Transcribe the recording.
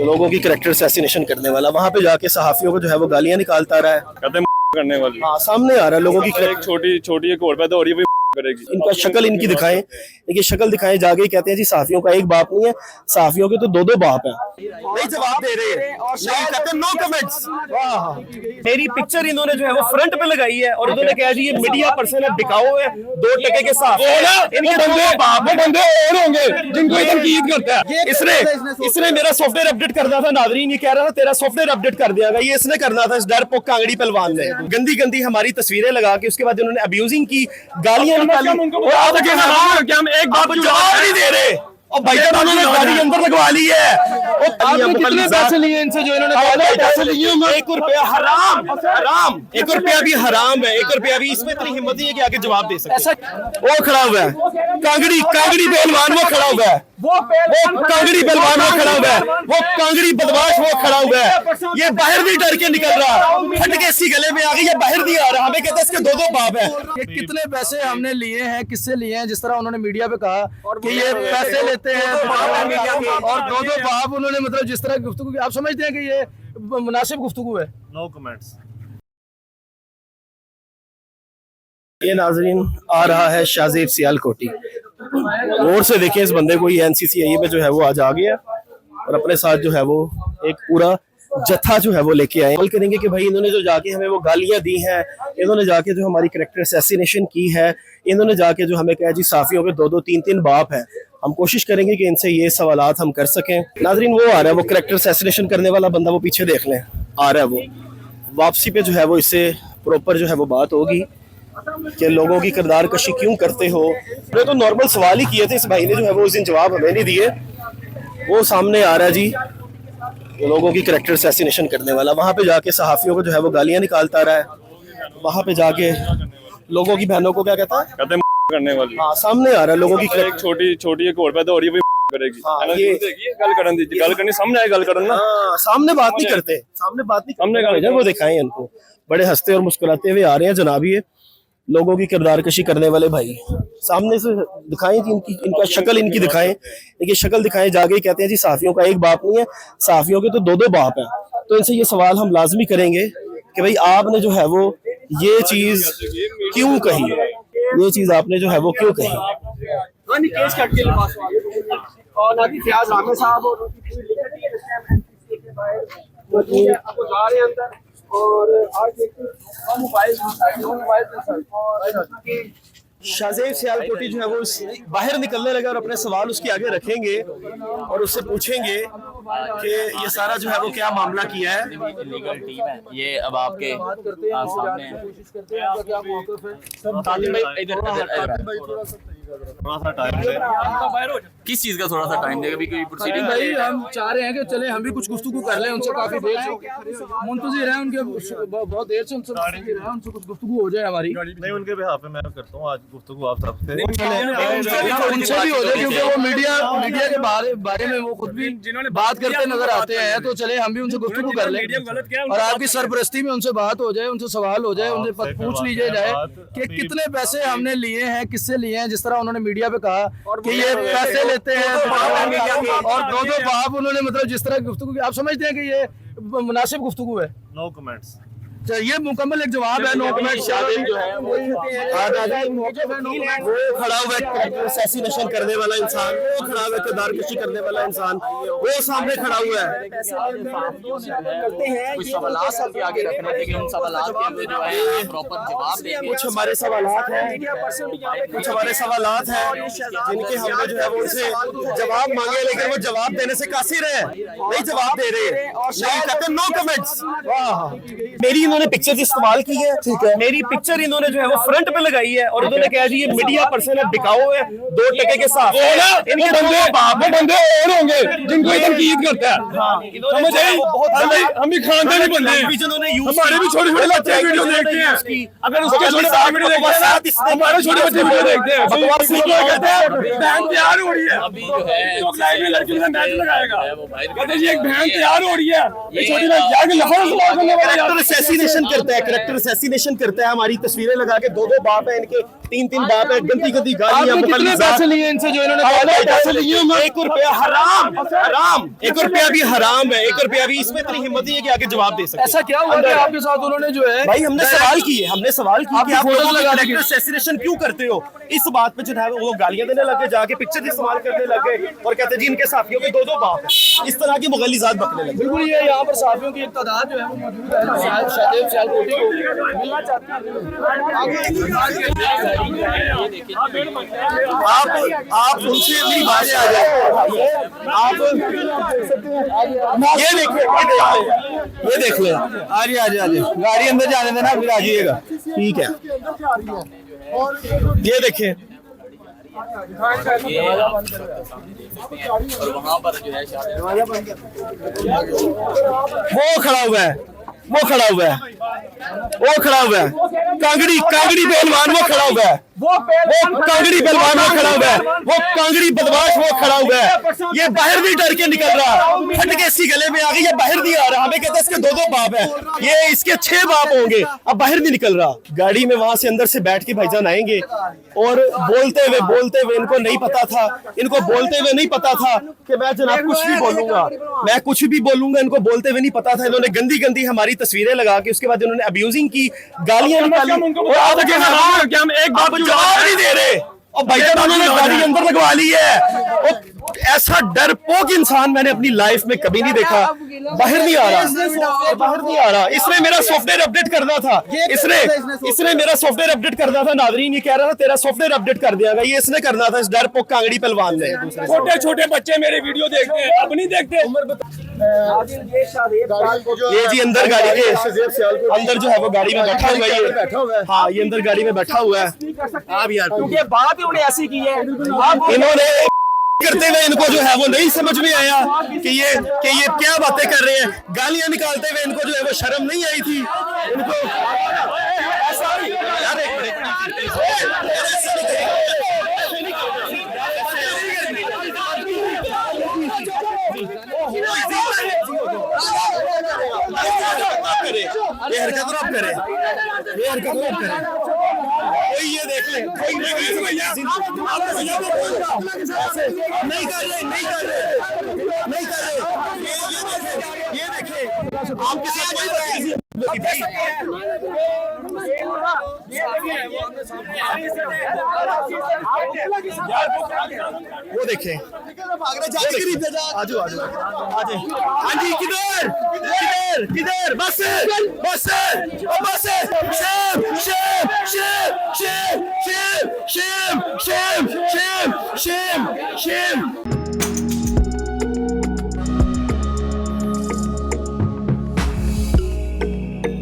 लोगों की character assassination करने वाला, वहाँ पे जाके सहाफियों को जो है वो गालियां निकालता रहा है, कहते हैं करने वाली। हाँ सामने आ रहा है लोगों की एक छोटी छोटी एक और पैदा हो रही है, करेगी। इनका शक्ल इनकी दिखाएं, देखिए शक्ल दिखाएं, जाके ही कहते हैं जी सहाफियों का एक बाप नहीं है, सहाफियों के तो दो दो बाप हैं। नहीं जवाब दे रहे हैं, नहीं कहते नो कमेंट्स। मेरी पिक्चर इन्होंने जो है वो फ्रंट पे लगाई है और इन्होंने कहा जी ये मीडिया पर्सन है, बिकाऊ है, 2 टके के साथ इनके बंदे और होंगे जिनको ये तनकीद करता है। इसने मेरा सॉफ्टवेयर अपडेट करना था, नादरीन ये कह रहा था तेरा सॉफ्टवेयर अपडेट कर दिया, ये इसने करना था, इस डरपोक कांगड़ी पहलवान ने गंदी गंदी हमारी तस्वीरें लगा के उसके बाद इन्होंने अब्यूजिंग की, गालियां क्या हम एक बात जवाब नहीं दे रहे और भाई उन्होंने गाड़ी अंदर लगवा ली है। आपने कितने पैसे लिए इनसे जो इन्होंने पैसे लिए? 1 रुपया हराम, हराम 1 रुपया भी हराम है, 1 रुपया भी। इसमें इतनी हिम्मत नहीं है कि आगे जवाब दे सके। वो खड़ा हुआ है कांगड़ी पहलवान, वो खड़ा हुआ है, वो कांगड़ी पहलवान वो खड़ा हुआ है, वो कांगड़ी बदमाश वो खड़ा हुआ है। ये बाहर नहीं डर के निकल रहा, हट के इसी गले में आ गई, ये बाहर नहीं आ रहा, हमें कहते हैं इसके 2 बाप है। ये कितने पैसे हमने लिए हैं, किससे लिए हैं? जिस तरह उन्होंने मीडिया पे कहा कि ये पैसे लेते हैं और 2 बाप उन्होंने, मतलब जिस तरह गुफ्तगू की, आप समझते हैं कि ये मुनासिब गुफ्तगू है? No comments. ये नाजरीन आ रहा है शाहजेब सियालकोटी, गौर से देखें इस बंदे को। ये NCCIA में जो है वो आज आ गया और अपने साथ जो है वो एक पूरा जत्था जो है वो लेके आए। कॉल करेंगे कि भाई इन्होंने जो जाके हमें वो गालियां दी हैं, इन्होंने जाके जो हमारी करैक्टर असैसिनेशन की है, इन्होंने जाके जो हमें कहा जी साफियों के 2-2 3-3 बाप हैं। हम कोशिश करेंगे कि इनसे ये सवालात हम कर सकें। नाजरीन वो आ रहा है, वो करैक्टर असैसिनेशन करने वाला बंदा, वो पीछे देख लें, आ रहा है वो। वापसी पे जो है वो इससे प्रॉपर जो है वो बात होगी कि लोगों की किरदार कशी क्यों करते हो। मैंने तो नॉर्मल सवाल ही किए थे, इस भाई ने जो है वो उस दिन जवाब हमें नहीं दिए। वो सामने आ रहा है जी लोगों की करैक्टर असैसिनेशन करने वाला, वहाँ पे जाके सहाफियों को जो है वो गालियां निकालता रहा है, वहाँ पे जाके लोगों की बहनों को क्या कहता है, कहते हैं करने वाली। हाँ सामने आ रहा है लोगों की एक छोटी छोटी एक और पैदा हो रही है, करेगी। हाँ, ये गल करन दी, गल करनी सामने आए, गल करन ना, सामने बात नहीं करते, सामने बात नहीं करते, वो दिखाएं इनको, बड़े हंसते और मुस्कुराते हुए आ रहे हैं जनाब। ये लोगों की किरदार कशी करने वाले भाई सामने से दिखाएं, इनका शक्ल इनकी दिखाएं, देखिए शक्ल दिखाएं, जाके ही कहते हैं जी सहाफियों का एक बाप नहीं है, सहाफियों के तो 2-2 बाप हैं। तो इनसे ये सवाल हम लाजमी करेंगे कि भाई आपने जो है वो ये चीज क्यों कही, ये चीज आपने जो है वो क्यों कही। शाहजेब सियालकोटी जो है वो बाहर निकलने लगा और अपने सवाल उसके आगे रखेंगे और उससे पूछेंगे कि ये सारा जो है वो क्या मामला किया है। लीगल टीम है ये, अब आपके सामने थोड़ा सा टाइम किस चीज का थोड़ा सा टाइम देगा, भी कोई प्रोसीडिंग? भाई हम चाह रहे हैं कि चले हम भी कुछ गुफ्तगू कर लें उनसे, काफी देर से मुंतजिर हैं उनके, बहुत देर से उनसे कुछ गुफ्तगू हो जाए हमारी। नहीं, उनके बिहाफ पे मैं करता हूँ आज गुफ्तगू आप सबसे, उनसे भी हो जाए क्योंकि वो मीडिया के बारे में वो खुद भी बात करते नजर आते हैं। तो चले हम भी उनसे गुफ्तगू कर लें और आपकी सरपरस्ती में उनसे बात हो जाए, उनसे सवाल हो जाए, उनसे पूछ लीजिए जाए कि कितने पैसे हमने लिए हैं, किससे लिए हैं? जिस तरह उन्होंने मीडिया पे कहा कि ये पैसे लेते हैं और 2-2 बाप उन्होंने, मतलब जिस तरह गुफ्तगू की, आप समझते हैं कि ये मुनासिब गुफ्तगू है? No comments. ये मुकम्मल एक जवाब है, नो कमेंट। जो है वो खड़ा हुआ है असैसिनेशन करने वाला इंसान, वो खड़ा हुआ है किरदार कशी करने वाला इंसान, वो सामने खड़ा हुआ है। कुछ सवालात आपके आगे रखना है कि उन सवालात के अंदर जो है प्रॉपर जवाब देंगे। कुछ हमारे सवालात हैं, कुछ हमारे सवालात हैं जिनके हमने जो है वो उनसे जवाब मांगे, लेकिन वो जवाब देने से कासिर है, नहीं जवाब दे रहे, नहीं कहते नो कमेंट्स। मेरी इन्होंने पिक्चर इस्तेमाल की है, ठीक है, मेरी पिक्चर इन्होंने जो है वो फ्रंट पे लगाई है और इन्होंने कहा जी ये मीडिया पर्सन है, बिकाऊ है, 2 टके के साथ इनके बंदे और होंगे जिनको ये तनकीद करता है। हम भी खानदानी बंदे हैं, हमारे भी छोटे छोटे बच्चे वीडियो देखते हैं, अगर उसके छोटे वीडियो देखते हैं, हमारे छोटे बच्चे वीडियो देखते हैं, कहते हैं बहन तैयार हो रही है, अभी जो है लोग लाइव में लड़की का मैच लगाएगा, वो बाहर कहते हैं ये एक बहन तैयार हो रही है, ये छोटी लड़की असैसिनेशन करता है, कैरेक्टर असैसिनेशन करता है, हमारी तस्वीरें लगा के दो बाप है इनके, तीन बाप है, गंदी गंदी गालियां, आपने कितने पैसे लिए इनसे जो इन्होंने पैसे लिए होंगे? 1 रुपया हराम, हराम, 1 रुपया भी हराम है, 1 रुपया भी। इसमें इतनी हिम्मत नहीं है कि आगे जवाब दे सके। ऐसा क्या हुआ कि आपके साथ उन्होंने जो है भाई हमने सवाल किए कि आपकी आप फोटोज लोगों लगा का दी। कैरेक्टर असैसिनेशन क्यों करते हो? इस बात पे जो है वो गालियां देने लगे, जाके पिक्चर इस्तेमाल करने लगे और कहते जी इनके साथियों के दो बाप है। इस तरह की मुगलिजात बकने लगे। बिल्कुल ये यहाँ पर साथियों की एक तादाद जो है वो मौजूद है जो शाहदेव सियालकोटी को मिलना चाहती है। आप उनसे अपनी बातें आ जाए। आप ये देख ले, आज गाड़ी अंदर जाने देना, फिर आ जाइएगा। ठीक है, ये देखें, और वहाँ पर जो है वो खड़ा हुआ है, कांगड़ी पहलवान वो खड़ा हुआ है, वो कांगड़ी पहलवान वो खड़ा हुआ है, वो कांगड़ी बदमाश वो खड़ा हुआ है। ये बाहर नहीं डर के निकल रहा, फट के इसकी गले में आ गई, ये बाहर नहीं आ रहा। हमें कहते हैं इसके दो बाप है, ये इसके 6 बाप होंगे, अब बाहर नहीं निकल रहा। गाड़ी में वहां से अंदर से बैठ के भाईजान आएंगे और बोलते हुए इनको नहीं पता था कि मैं जनाब कुछ भी बोलूंगा, इनको बोलते हुए नहीं पता था। इन्होंने गंदी हमारी तस्वीरें लगा के उसके बाद इन्होंने अब्यूजिंग की, गालियां निकाली और आप हम एक बात जवाब नहीं दे रहे। और भाईजान उन्होंने गाड़ी अंदर लगवा ली है। और ऐसा डरपोक इंसान मैंने अपनी लाइफ में कभी नहीं देखा। बाहर नहीं आ रहा। इसने मेरा सॉफ्टवेयर अपडेट करना था, इसने मेरा सॉफ्टवेयर अपडेट करना था। नादरीन ये कह रहा था तेरा सॉफ्टवेयर अपडेट कर दिया, ये इसने करना था, इस डरपोक कांगड़ी पहलवान ने। छोटे बच्चे मेरे वीडियो देखते हैं, अब नहीं देखते। ये जी अंदर गाड़ी के अंदर जो है वो गाड़ी में बैठा हुआ है। हाँ, ये अंदर गाड़ी में बैठा हुआ है। आप यार क्योंकि बात उन्होंने ऐसी की है, इन्होंने करते हुए इनको जो है वो नहीं समझ में आया कि ये क्या बातें कर रहे हैं। गालियां निकालते हुए इनको जो है वो शर्म नहीं आई थी। इनको यार ये हरकत आप करें, कोई ये देख ले, नहीं कर रहे। ये देखिए आपके साथ वो देखें, आजो हाँ जी, किधर बस शेम